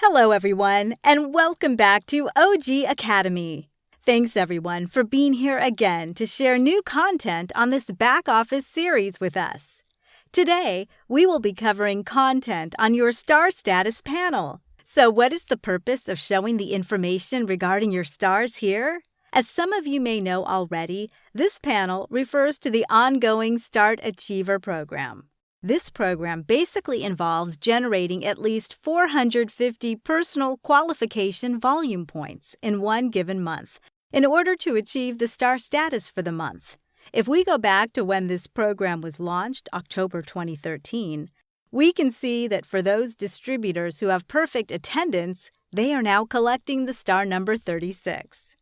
Hello, everyone, and welcome back to OG Academy. Thanks, everyone, for being here again to share new content on this Backoffice series with us. Today, we will be covering content on your star status panel. So what is the purpose of showing the information regarding your stars here? As some of you may know already, this panel refers to the ongoing Start Achiever program. This program basically involves generating at least 450 personal qualification volume points in one given month in order to achieve the star status for the month. If we go back to when this program was launched, October 2013, we can see that for those distributors who have perfect attendance, they are now collecting the star number 36.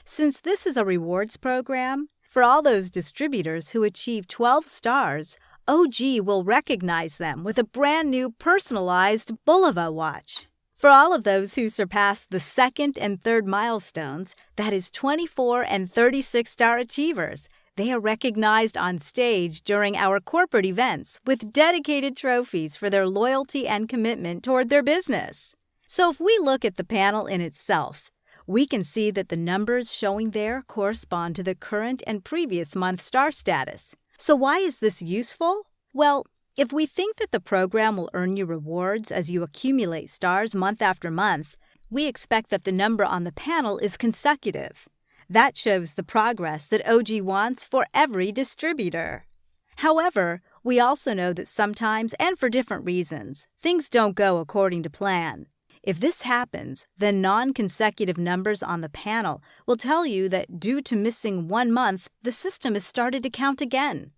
Since this is a rewards program, for all those distributors who achieve 12 stars, OG will recognize them with a brand new personalized Bulova watch. For all of those who surpass the second and third milestones, that is 24 and 36 star achievers, they are recognized on stage during our corporate events with dedicated trophies for their loyalty and commitment toward their business. So if we look at the panel in itself, we can see that the numbers showing there correspond to the current and previous month star status. So why is this useful? Well, if we think that the program will earn you rewards as you accumulate stars month after month, we expect that the number on the panel is consecutive. That shows the progress that OG wants for every distributor. However, we also know that sometimes, and for different reasons, things don't go according to plan. If this happens, then non-consecutive numbers on the panel will tell you that due to missing 1 month, the system has started to count again.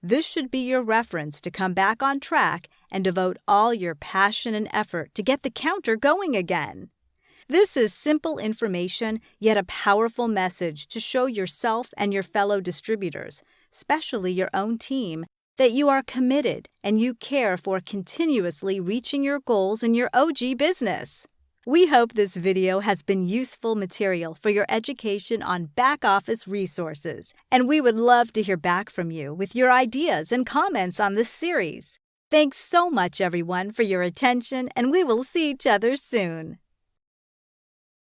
This should be your reference to come back on track and devote all your passion and effort to get the counter going again. This is simple information, yet a powerful message to show yourself and your fellow distributors, especially your own team, that you are committed and you care for continuously reaching your goals in your OG business. We hope this video has been useful material for your education on back-office resources, and we would love to hear back from you with your ideas and comments on this series. Thanks so much, everyone, for your attention, and we will see each other soon.